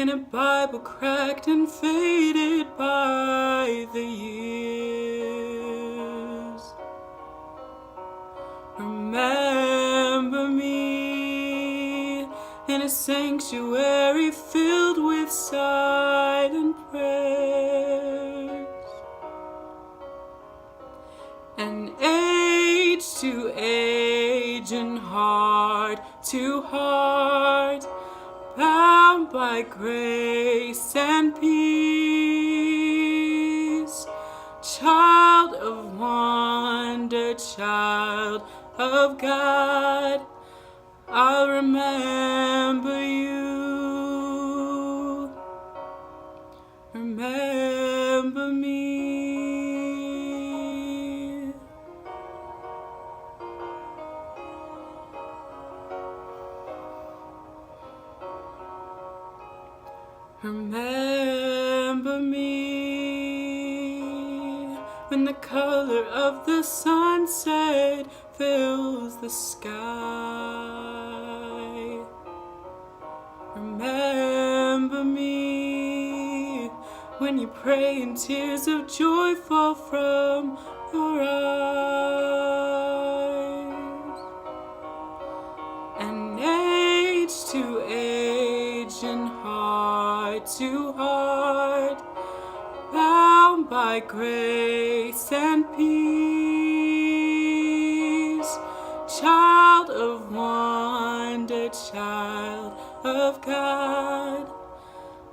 in a Bible cracked and faded by the years. Remember me in a sanctuary filled with silent prayers, and age to age and heart to heart, bound by grace and peace. Child of wonder, child of God, I'll remember you. Remember me. Remember me when the color of the sunset fills the sky. Remember me when you pray and tears of joy fall from your eyes. And age to age and heart to heart, bound by grace and peace. Child of wonder, child of God,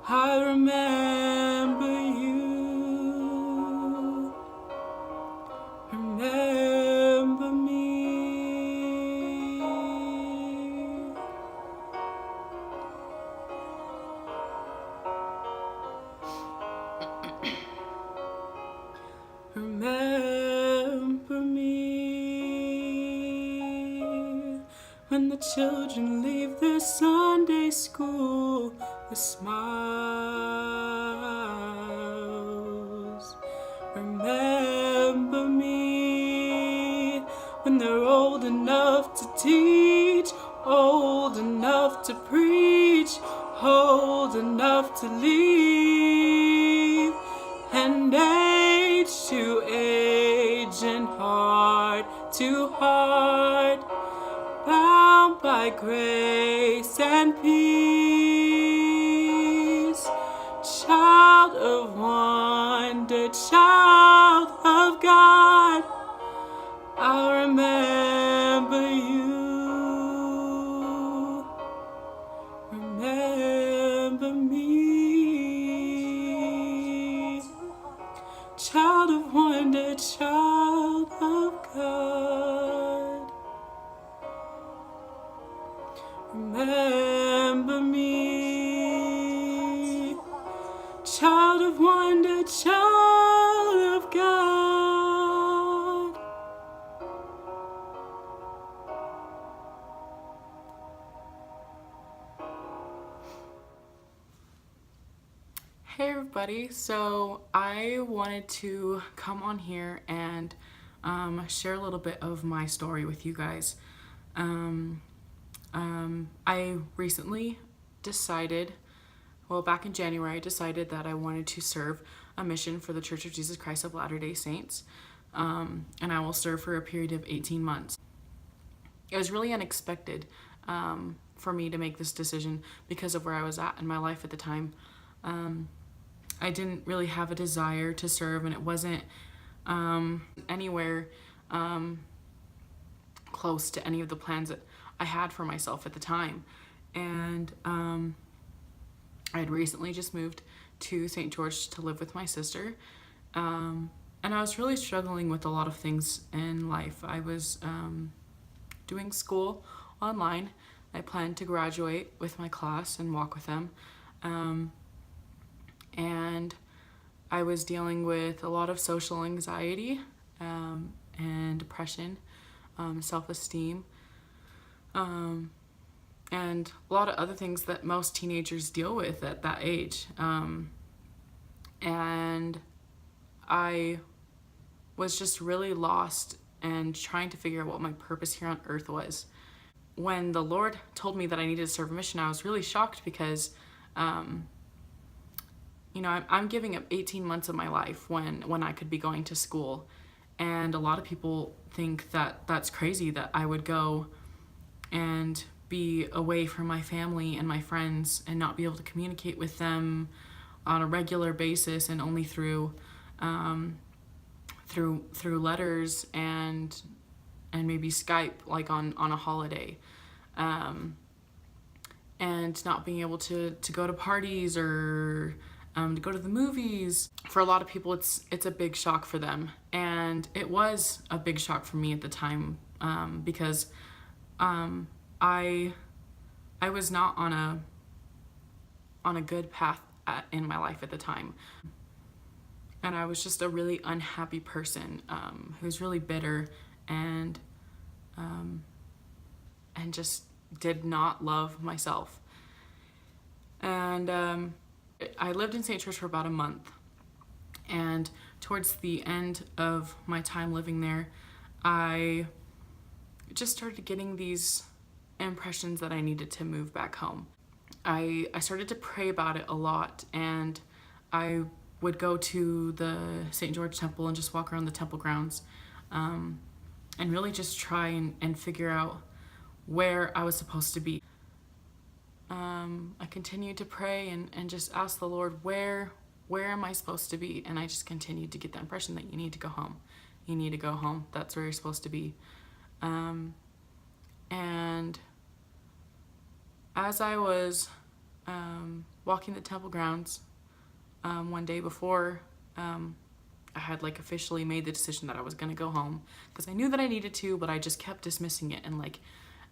I remember you. Remember me. Remember me when the children leave their Sunday school with smiles. Remember me when they're old enough to teach, old enough to preach, old enough to leave, and age to age and heart to heart, bound by grace and peace. Child of wonder, child of God, I'll remember you. Remember me. Child of wonder, child of God, remember me. Child of wonder, child of God. Hey everybody, so I wanted to come on here and share a little bit of my story with you guys. I recently decided, back in January, I decided that I wanted to serve a mission for the Church of Jesus Christ of Latter-day Saints, and I will serve for a period of 18 months. It was really unexpected for me to make this decision because of where I was at in my life at the time. I didn't really have a desire to serve, and it wasn't anywhere close to any of the plans that I had for myself at the time. And I had recently just moved to St. George to live with my sister, and I was really struggling with a lot of things in life. I was doing school online. I planned to graduate with my class and walk with them. And I was dealing with a lot of social anxiety and depression, self-esteem, and a lot of other things that most teenagers deal with at that age. And I was just really lost and trying to figure out what my purpose here on earth was. When the Lord told me that I needed to serve a mission, I was really shocked because I'm giving up 18 months of my life when I could be going to school. And a lot of people think that that's crazy that I would go and be away from my family and my friends and not be able to communicate with them on a regular basis and only through letters and maybe Skype, like on a holiday, and not being able to go to parties or to go to the movies. For a lot of people, it's a big shock for them, and it was a big shock for me at the time, because I was not on a good path in my life at the time, and I was just a really unhappy person, who was really bitter and just did not love myself. And I lived in St. George for about a month, and towards the end of my time living there, I just started getting these impressions that I needed to move back home. I started to pray about it a lot, and I would go to the St. George Temple and just walk around the temple grounds, and really just try and figure out where I was supposed to be. I continued to pray and just ask the Lord, where am I supposed to be? And I just continued to get the impression that you need to go home. You need to go home. That's where you're supposed to be. And as I was walking the temple grounds one day before I had like officially made the decision that I was going to go home, because I knew that I needed to, but I just kept dismissing it and like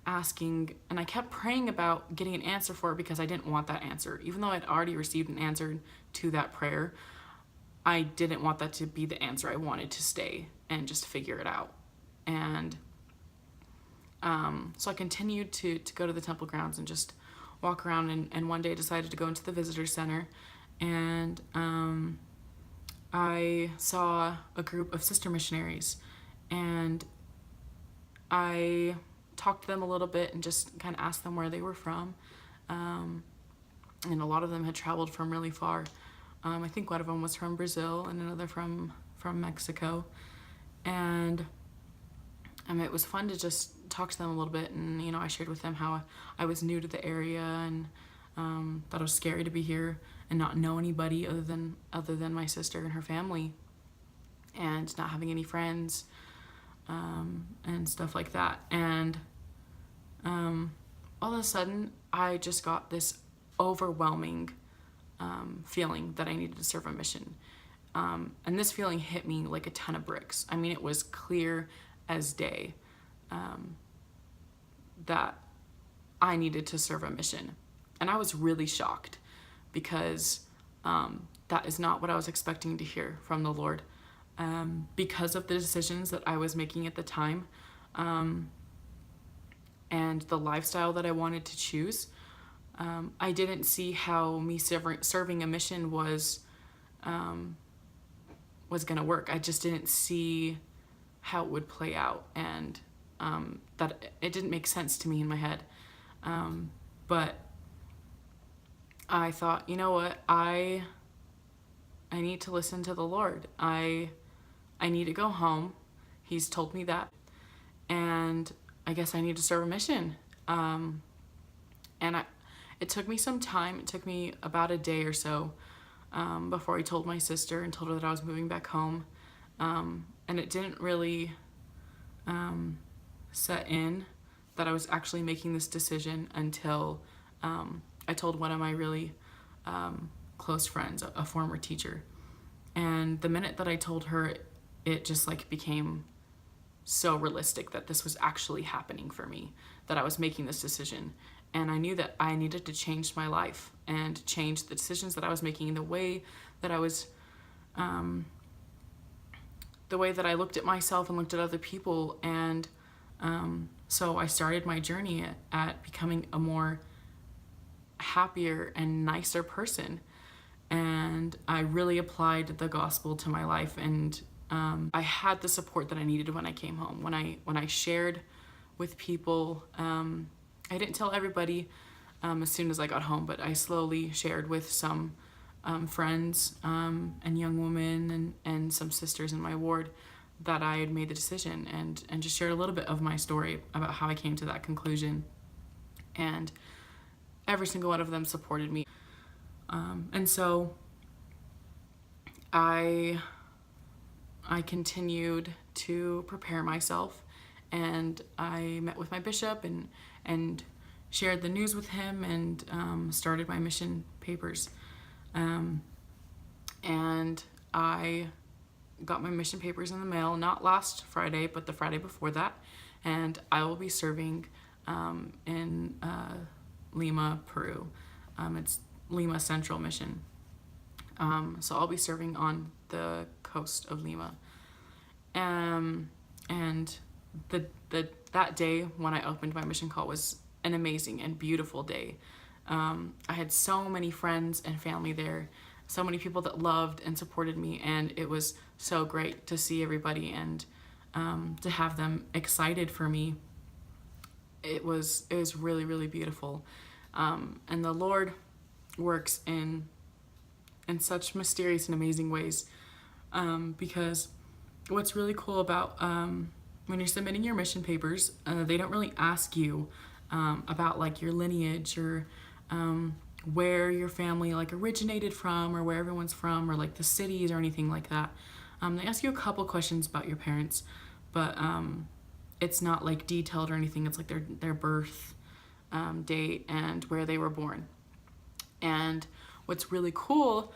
asking, and I kept praying about getting an answer for it because I didn't want that answer. Even though I'd already received an answer to that prayer, I didn't want that to be the answer. I wanted to stay and just figure it out. And so I continued to go to the temple grounds and just walk around, and one day I decided to go into the visitor center, and I saw a group of sister missionaries, and I talked to them a little bit and just kind of asked them where they were from, and a lot of them had traveled from really far. I think one of them was from Brazil and another from Mexico, and it was fun to just talk to them a little bit, and I shared with them how I was new to the area and that it was scary to be here and not know anybody other than my sister and her family, and not having any friends, and stuff like that. And all of a sudden, I just got this overwhelming feeling that I needed to serve a mission. And this feeling hit me like a ton of bricks. I mean, it was clear as day that I needed to serve a mission. And I was really shocked, because that is not what I was expecting to hear from the Lord. Because of the decisions that I was making at the time, and the lifestyle that I wanted to choose, I didn't see how me serving a mission was gonna work. I just didn't see how it would play out, and that it didn't make sense to me in my head. But I thought, you know what, I need to listen to the Lord. I need to go home. He's told me that, and I guess I need to serve a mission. It took me some time. It took me about a day or so before I told my sister and told her that I was moving back home. And it didn't really set in that I was actually making this decision until I told one of my really close friends, a former teacher. And the minute that I told her, it just like became so realistic that this was actually happening for me, that I was making this decision. And I knew that I needed to change my life and change the decisions that I was making, the way that I was, the way that I looked at myself and looked at other people. And so I started my journey at becoming a more happier and nicer person. And I really applied the gospel to my life, and I had the support that I needed when I came home. When I shared with people, I didn't tell everybody as soon as I got home, but I slowly shared with some friends and young women and some sisters in my ward that I had made the decision, and just shared a little bit of my story about how I came to that conclusion. And every single one of them supported me. And so I continued to prepare myself, and I met with my bishop and shared the news with him, and started my mission papers. And I got my mission papers in the mail, not last Friday, but the Friday before that. And I will be serving in Lima, Peru. It's Lima Central Mission. So I'll be serving on the coast of Lima. And that day when I opened my mission call was an amazing and beautiful day. I had so many friends and family there, so many people that loved and supported me, and it was so great to see everybody and to have them excited for me. It was really, really beautiful. And the Lord works in such mysterious and amazing ways, because what's really cool about when you're submitting your mission papers, they don't really ask you about like your lineage or where your family like originated from, or where everyone's from, or like the cities or anything like that. They ask you a couple questions about your parents, but it's not like detailed or anything. It's like their birth date and where they were born. And what's really cool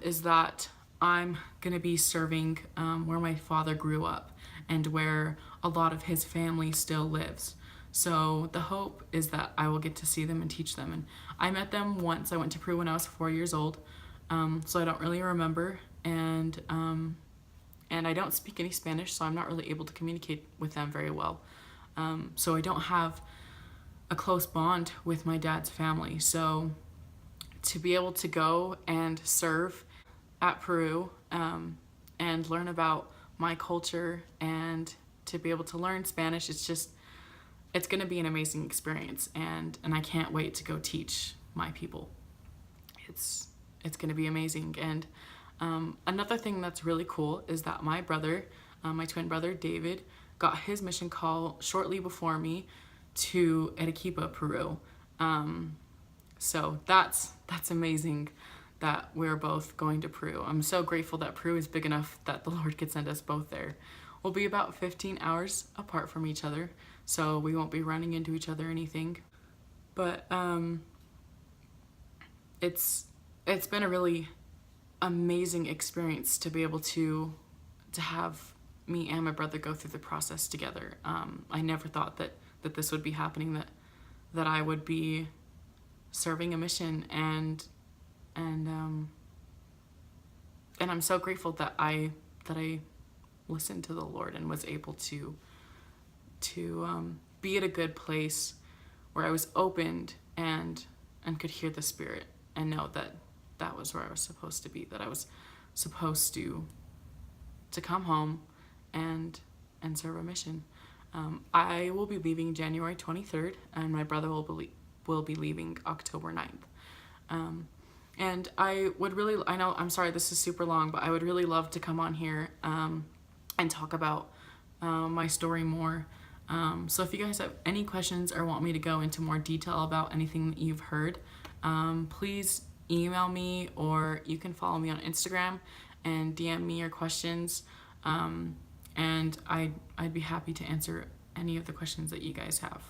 is that I'm gonna be serving where my father grew up and where a lot of his family still lives. So the hope is that I will get to see them and teach them. And I met them once. I went to Peru when I was 4 years old, so I don't really remember. And I don't speak any Spanish, so I'm not really able to communicate with them very well. So I don't have a close bond with my dad's family. So to be able to go and serve at Peru and learn about my culture and to be able to learn Spanish, it's going to be an amazing experience, and I can't wait to go teach my people. It's going to be amazing. And another thing that's really cool is that my brother, my twin brother David, got his mission call shortly before me to Arequipa, Peru. So that's amazing that we're both going to Peru. I'm so grateful that Peru is big enough that the Lord could send us both there. We'll be about 15 hours apart from each other, so we won't be running into each other or anything. But it's been a really amazing experience to be able to have me and my brother go through the process together. I never thought that this would be happening, that I would be serving a mission, and I'm so grateful that I listened to the Lord and was able to be at a good place where I was opened and could hear the Spirit and know that was where I was supposed to be, that I was supposed to come home and serve a mission. I will be leaving January 23rd, and my brother will be leaving October 9th. And I would really, I know, I'm sorry this is super long, but I would really love to come on here and talk about my story more. So if you guys have any questions or want me to go into more detail about anything that you've heard, please email me, or you can follow me on Instagram and DM me your questions. And I'd be happy to answer any of the questions that you guys have.